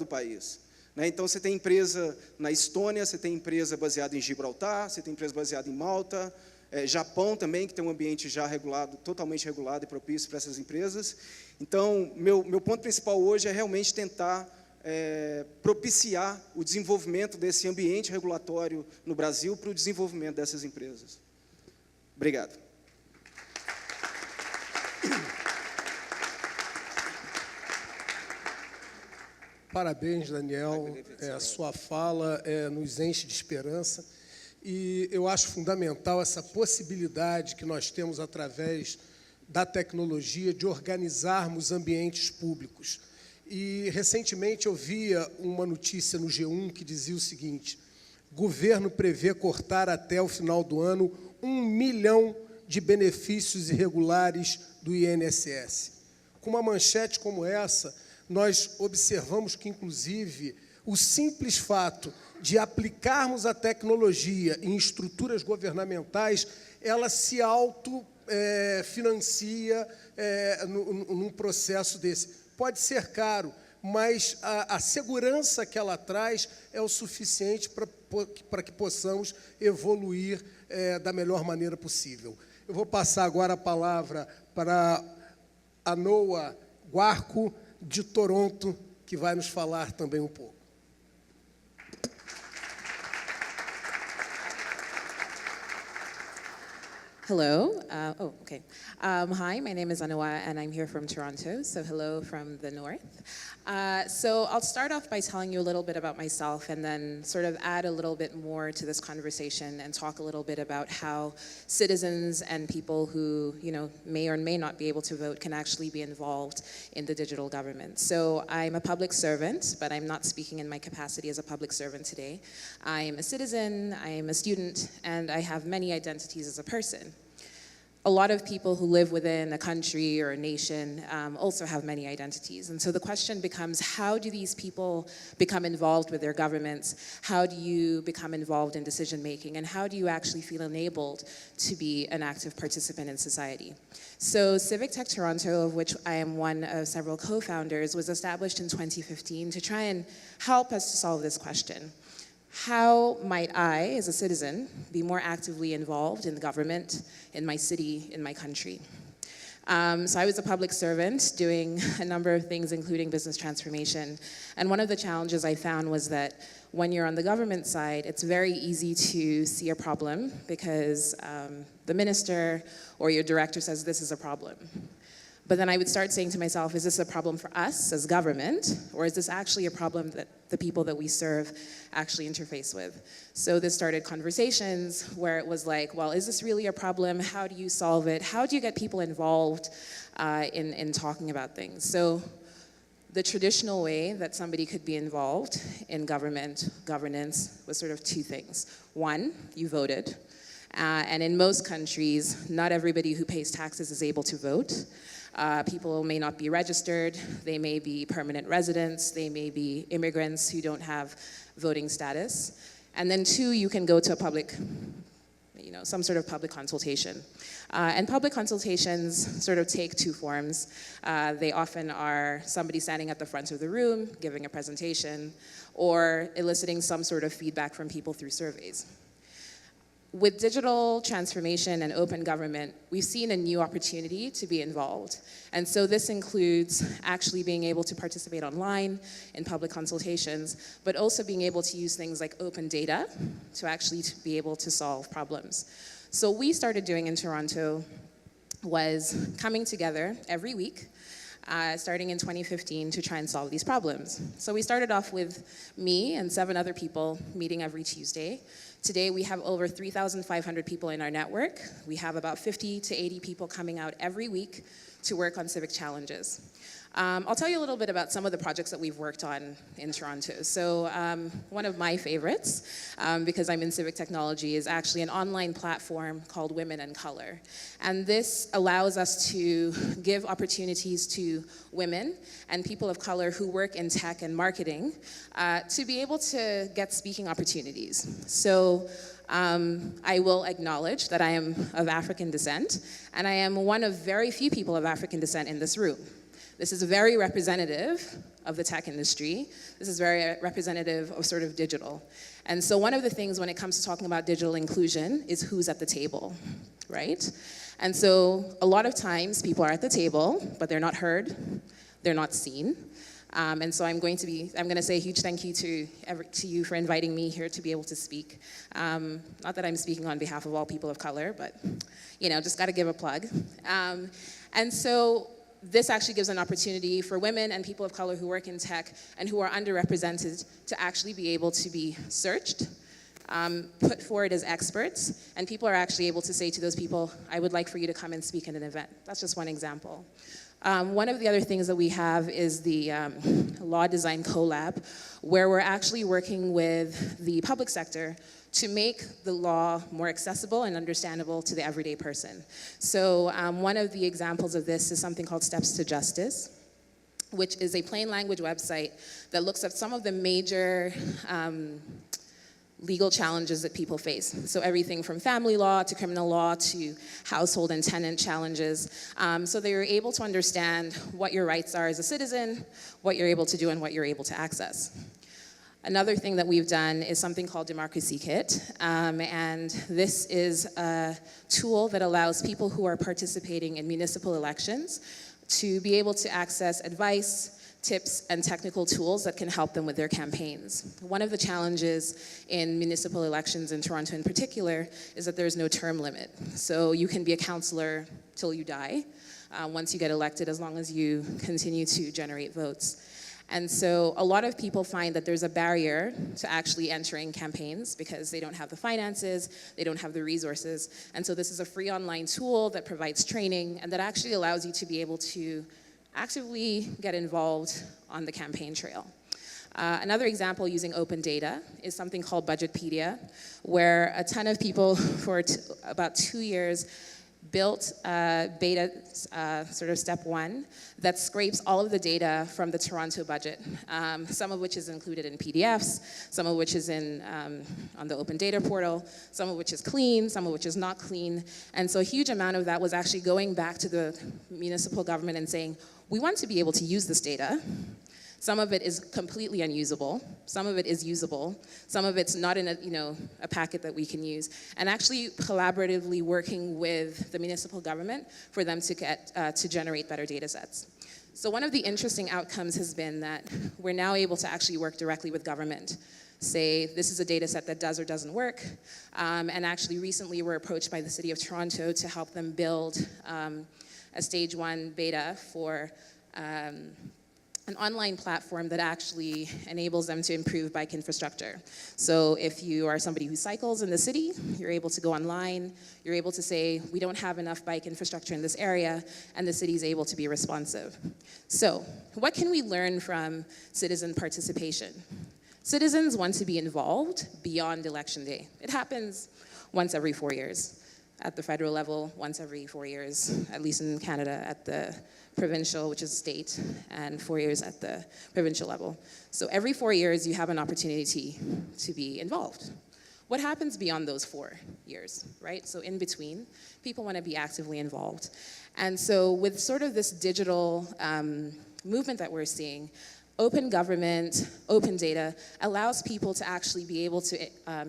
país. Né? Então, você tem empresa na Estônia, você tem empresa baseada em Gibraltar, você tem empresa baseada em Malta, Japão também, que tem um ambiente já regulado, totalmente regulado e propício para essas empresas. Então, meu ponto principal hoje é realmente tentar propiciar o desenvolvimento desse ambiente regulatório no Brasil para o desenvolvimento dessas empresas. Obrigado. Parabéns, Daniel. A sua fala nos enche de esperança. E eu acho fundamental essa possibilidade que nós temos, através da tecnologia, de organizarmos ambientes públicos. E, recentemente, eu via uma notícia no G1 que dizia o seguinte: governo prevê cortar até o final do ano 1 milhão de benefícios irregulares do INSS. Com uma manchete como essa, nós observamos que, inclusive, o simples fato de aplicarmos a tecnologia em estruturas governamentais, ela se autofinancia num processo desse. Pode ser caro, mas a segurança que ela traz é o suficiente para que possamos evoluir da melhor maneira possível. Eu vou passar agora a palavra para a Noah Guarco, de Toronto, que vai nos falar também um pouco. Hello. Okay. Hi, my name is Anoa, and I'm here from Toronto. So hello from the north. So I'll start off by telling you a little bit about myself, and then sort of add a little bit more to this conversation and talk a little bit about how citizens and people who, may or may not be able to vote can actually be involved in the digital government. So I'm a public servant, but I'm not speaking in my capacity as a public servant today. I'm a citizen, I'm a student, and I have many identities as a person. A lot of people who live within a country or a nation also have many identities. And so the question becomes, how do these people become involved with their governments? How do you become involved in decision making? And how do you actually feel enabled to be an active participant in society? So Civic Tech Toronto, of which I am one of several co-founders, was established in 2015 to try and help us to solve this question. How might I, as a citizen, be more actively involved in the government, in my city, in my country? So I was a public servant doing a number of things, including business transformation. And one of the challenges I found was that when you're on the government side, it's very easy to see a problem because the minister or your director says this is a problem. But then I would start saying to myself, is this a problem for us as government, or is this actually a problem that the people that we serve actually interface with? So this started conversations where it was like, well, is this really a problem? How do you solve it? How do you get people involved in talking about things? So the traditional way that somebody could be involved in government governance was sort of two things. One, you voted. And in most countries, not everybody who pays taxes is able to vote. People may not be registered, they may be permanent residents, they may be immigrants who don't have voting status. And then two, you can go to a public, some sort of public consultation. And public consultations sort of take two forms. They often are somebody standing at the front of the room, giving a presentation, or eliciting some sort of feedback from people through surveys. With digital transformation and open government, we've seen a new opportunity to be involved. And so this includes actually being able to participate online in public consultations, but also being able to use things like open data to actually be able to solve problems. So what we started doing in Toronto was coming together every week, starting in 2015, to try and solve these problems. So we started off with me and 7 other people meeting every Tuesday. Today we have over 3,500 people in our network. We have about 50 to 80 people coming out every week to work on civic challenges. I'll tell you a little bit about some of the projects that we've worked on in Toronto. So one of my favorites, because I'm in civic technology, is actually an online platform called Women in Color. And this allows us to give opportunities to women and people of color who work in tech and marketing to be able to get speaking opportunities. So I will acknowledge that I am of African descent, and I am one of very few people of African descent in this room. This is very representative of the tech industry. This is very representative of sort of digital. And so one of the things when it comes to talking about digital inclusion is who's at the table, right? And so a lot of times people are at the table, but they're not heard, they're not seen. And so I'm going to say a huge thank you to you for inviting me here to be able to speak. Not that I'm speaking on behalf of all people of color, but just got to give a plug. And so this actually gives an opportunity for women and people of color who work in tech and who are underrepresented to actually be able to be searched, put forward as experts, and people are actually able to say to those people, I would like for you to come and speak at an event. That's just one example. One of the other things that we have is the Law Design Collab, where we're actually working with the public sector to make the law more accessible and understandable to the everyday person. So one of the examples of this is something called Steps to Justice, which is a plain language website that looks at some of the major legal challenges that people face. So everything from family law to criminal law to household and tenant challenges. So they are able to understand what your rights are as a citizen, what you're able to do, and what you're able to access. Another thing that we've done is something called Democracy Kit, and this is a tool that allows people who are participating in municipal elections to be able to access advice, tips, and technical tools that can help them with their campaigns. One of the challenges in municipal elections in Toronto in particular is that there's no term limit. So you can be a councillor till you die, once you get elected, as long as you continue to generate votes. And so a lot of people find that there's a barrier to actually entering campaigns because they don't have the finances, they don't have the resources. And so this is a free online tool that provides training and that actually allows you to be able to actively get involved on the campaign trail. Another example using open data is something called Budgetpedia, where a ton of people for about 2 years built beta, sort of step one, that scrapes all of the data from the Toronto budget, some of which is included in PDFs, some of which is on the open data portal, some of which is clean, some of which is not clean. And so a huge amount of that was actually going back to the municipal government and saying, we want to be able to use this data. Some of it is completely unusable. Some of it is usable. Some of it's not in a packet that we can use. And actually collaboratively working with the municipal government for them to get to generate better data sets. So one of the interesting outcomes has been that we're now able to actually work directly with government. Say, this is a data set that does or doesn't work. And actually recently we're approached by the City of Toronto to help them build a stage 1 beta for an online platform that actually enables them to improve bike infrastructure. So if you are somebody who cycles in the city, you're able to go online, you're able to say, we don't have enough bike infrastructure in this area, and the city is able to be responsive. So what can we learn from citizen participation? Citizens want to be involved beyond election day. It happens once every 4 years. At the federal level, once every 4 years, at least in Canada, at the provincial, which is state, and 4 years at the provincial level. So every 4 years, you have an opportunity to be involved. What happens beyond those 4 years, right? So in between, people want to be actively involved. And so with sort of this digital movement that we're seeing, open government, open data allows people to actually be able to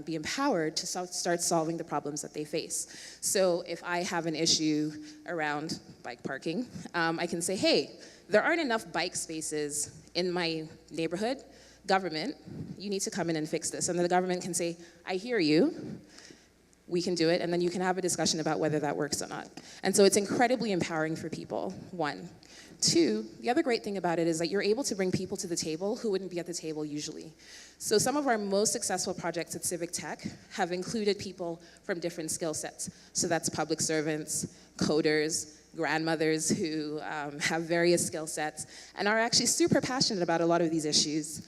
be empowered to start solving the problems that they face. So if I have an issue around bike parking, I can say, hey, there aren't enough bike spaces in my neighborhood. Government, you need to come in and fix this. And then the government can say, I hear you. We can do it, and then you can have a discussion about whether that works or not. And so it's incredibly empowering for people, one. Two, the other great thing about it is that you're able to bring people to the table who wouldn't be at the table usually. So some of our most successful projects at Civic Tech have included people from different skill sets. So that's public servants, coders, grandmothers who have various skill sets and are actually super passionate about a lot of these issues.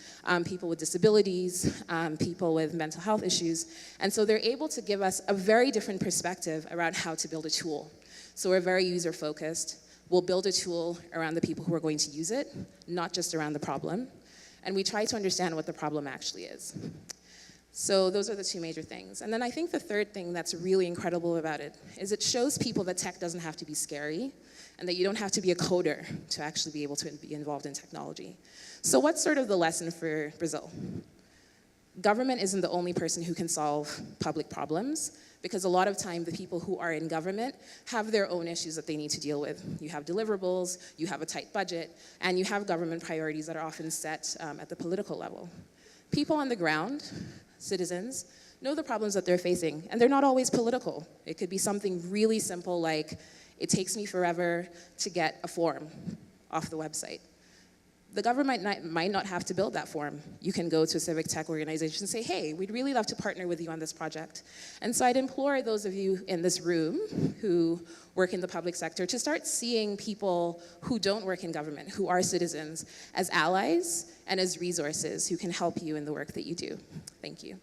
People with disabilities, people with mental health issues. And so they're able to give us a very different perspective around how to build a tool. So we're very user-focused. We'll build a tool around the people who are going to use it, not just around the problem. And we try to understand what the problem actually is. So those are the two major things. And then I think the third thing that's really incredible about it is it shows people that tech doesn't have to be scary and that you don't have to be a coder to actually be able to be involved in technology. So what's sort of the lesson for Brazil? Government isn't the only person who can solve public problems, because a lot of time the people who are in government have their own issues that they need to deal with. You have deliverables, you have a tight budget, and you have government priorities that are often set at the political level. People on the ground, citizens, know the problems that they're facing, and they're not always political. It could be something really simple like, it takes me forever to get a form off the website. The government might not have to build that form. You can go to a civic tech organization and say, hey, we'd really love to partner with you on this project. And so I'd implore those of you in this room who work in the public sector to start seeing people who don't work in government, who are citizens, as allies and as resources who can help you in the work that you do. Thank you.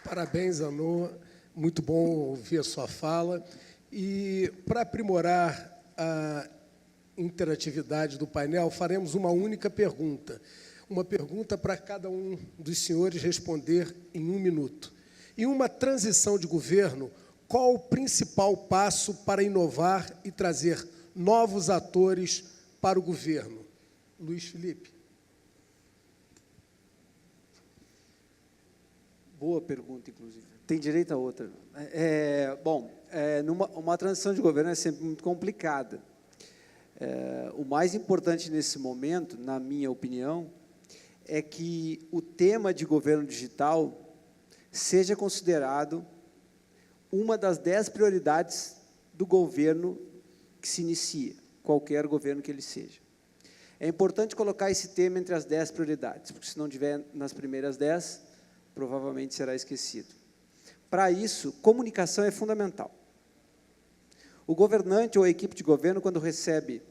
Parabéns, Anoa. Muito bom ouvir a sua fala. E, para aprimorar a interatividade do painel, faremos uma única pergunta. Uma pergunta para cada um dos senhores responder em 1 minuto. Em uma transição de governo, qual o principal passo para inovar e trazer novos atores para o governo? Luiz Felipe. Boa pergunta, inclusive. Tem direito a outra. Uma transição de governo é sempre muito complicada. O mais importante nesse momento, na minha opinião, é que o tema de governo digital seja considerado uma das 10 prioridades do governo que se inicia, qualquer governo que ele seja. É importante colocar esse tema entre as 10 prioridades, porque se não tiver nas primeiras 10, provavelmente será esquecido. Para isso, comunicação é fundamental. O governante ou a equipe de governo, quando recebe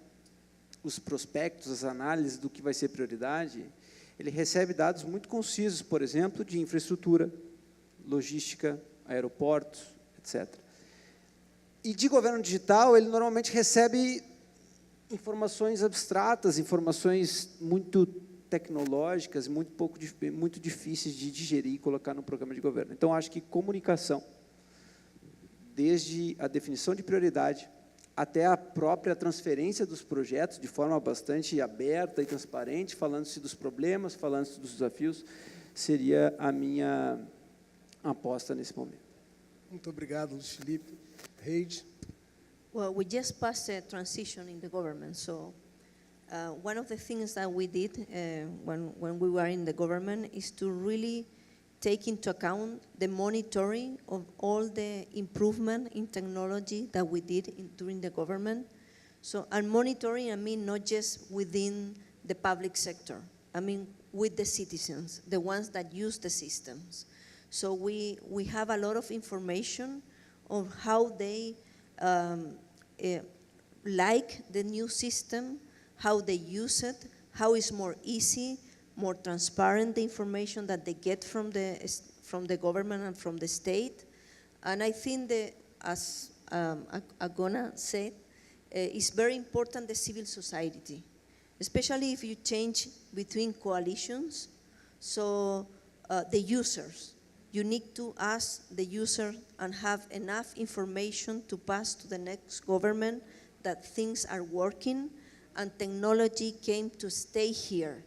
os prospectos, as análises do que vai ser prioridade, ele recebe dados muito concisos, por exemplo, de infraestrutura, logística, aeroportos, etc. E de governo digital, ele normalmente recebe informações abstratas, informações muito tecnológicas, muito difíceis de digerir e colocar no programa de governo. Então, acho que comunicação, desde a definição de prioridade até a própria transferência dos projetos, de forma bastante aberta e transparente, falando-se dos problemas, falando-se dos desafios, seria a minha aposta nesse momento. Muito obrigado, Luiz Felipe. Reide. Well, we just passed a transition in the government, so one of the things that we did when we were in the government is to really take into account the monitoring of all the improvement in technology that we did during the government. So, and monitoring, I mean, not just within the public sector, I mean, with the citizens, the ones that use the systems. So we have a lot of information on how they like the new system, how they use it, how it's more easy, more transparent, the information that they get from the government and from the state. And I think that, as Agona said, it's very important, the civil society, especially if you change between coalitions. So the users, you need to ask the user and have enough information to pass to the next government that things are working and technology came to stay here.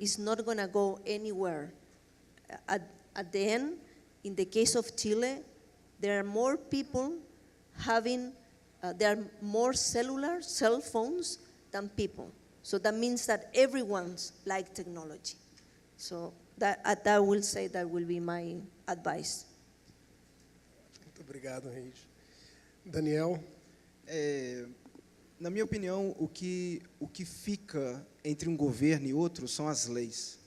It's not going to go anywhere. At the end, in the case of Chile, there are more people having, there are more cell phones than people. So that means that everyone's like technology. So that will say that will be my advice. Muito obrigado, Reide. Daniel? Na minha opinião, o que fica entre um governo e outro são as leis.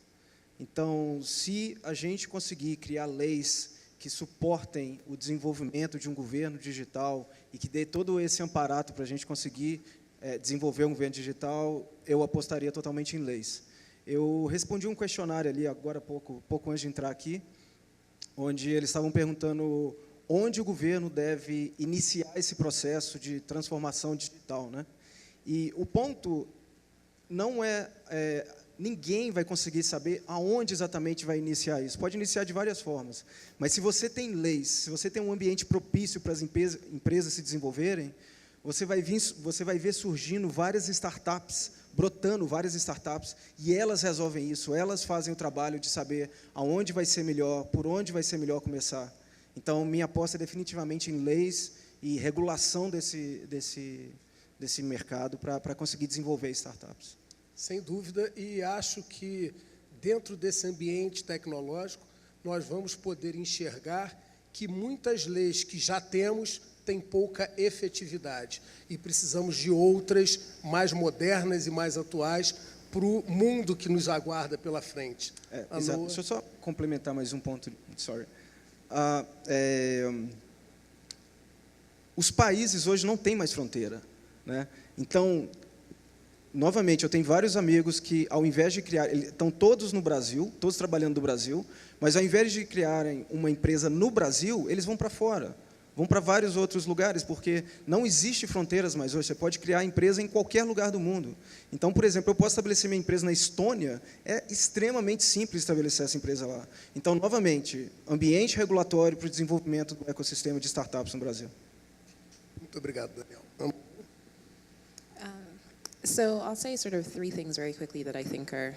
Então, se a gente conseguir criar leis que suportem o desenvolvimento de um governo digital e que dê todo esse amparato para a gente conseguir desenvolver um governo digital, eu apostaria totalmente em leis. Eu respondi um questionário ali agora pouco antes de entrar aqui, onde eles estavam perguntando onde o governo deve iniciar esse processo de transformação digital, né? E o ponto não ninguém vai conseguir saber aonde exatamente vai iniciar isso. Pode iniciar de várias formas, mas se você tem leis, se você tem um ambiente propício para as empresas se desenvolverem, você vai ver surgindo várias startups, brotando várias startups, e elas resolvem isso, elas fazem o trabalho de saber aonde vai ser melhor, por onde vai ser melhor começar. Então, minha aposta é definitivamente em leis e regulação desse mercado para conseguir desenvolver startups. Sem dúvida, e acho que dentro desse ambiente tecnológico nós vamos poder enxergar que muitas leis que já temos têm pouca efetividade e precisamos de outras mais modernas e mais atuais para o mundo que nos aguarda pela frente. Exato. Deixa eu só complementar mais um ponto. Sorry. Os países hoje não têm mais fronteira, né? Então, novamente, eu tenho vários amigos que, ao invés de criar, estão todos no Brasil, todos trabalhando no Brasil, mas ao invés de criarem uma empresa no Brasil, eles vão para fora, vão para vários outros lugares, porque não existe fronteiras mais hoje, você pode criar empresa em qualquer lugar do mundo. Então, por exemplo, eu posso estabelecer minha empresa na Estônia, é extremamente simples estabelecer essa empresa lá. Então, novamente, ambiente regulatório para o desenvolvimento do ecossistema de startups no Brasil. Muito obrigado, Daniel. So I'll say sort of three things very quickly that I think are,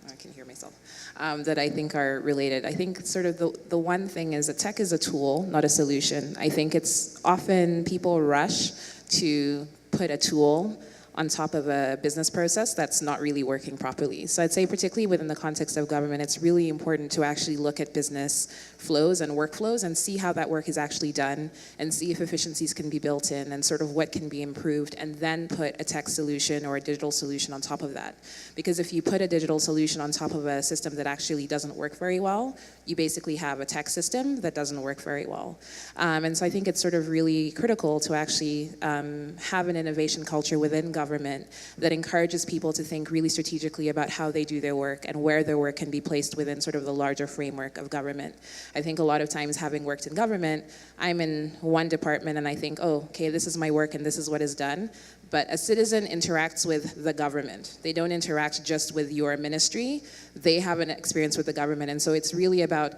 I can hear myself, that I think are related. I think sort of the one thing is that tech is a tool, not a solution. I think it's often people rush to put a tool on top of a business process that's not really working properly. So I'd say particularly within the context of government, it's really important to actually look at business flows and workflows and see how that work is actually done and see if efficiencies can be built in and sort of what can be improved, and then put a tech solution or a digital solution on top of that. Because if you put a digital solution on top of a system that actually doesn't work very well, you basically have a tech system that doesn't work very well. And so I think it's sort of really critical to actually have an innovation culture within government that encourages people to think really strategically about how they do their work and where their work can be placed within sort of the larger framework of government. I think a lot of times, having worked in government, I'm in one department and I think, oh, okay, this is my work and this is what is done. But a citizen interacts with the government. They don't interact just with your ministry. They have an experience with the government. And so it's really about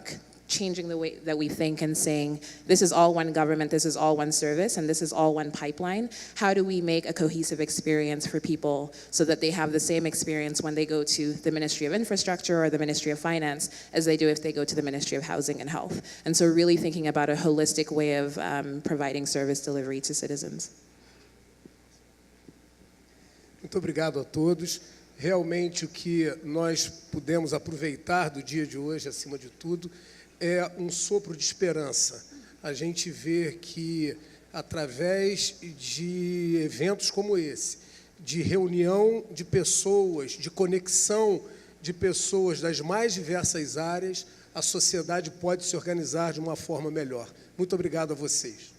changing the way that we think and saying, this is all one government, this is all one service, and this is all one pipeline. How do we make a cohesive experience for people so that they have the same experience when they go to the Ministry of Infrastructure or the Ministry of Finance as they do if they go to the Ministry of Housing and Health? And so really thinking about a holistic way of providing service delivery to citizens. Muito obrigado a todos. Realmente o que nós pudemos aproveitar do dia de hoje, acima de tudo, é um sopro de esperança. A gente vê que, através de eventos como esse, de reunião de pessoas, de conexão de pessoas das mais diversas áreas, a sociedade pode se organizar de uma forma melhor. Muito obrigado a vocês.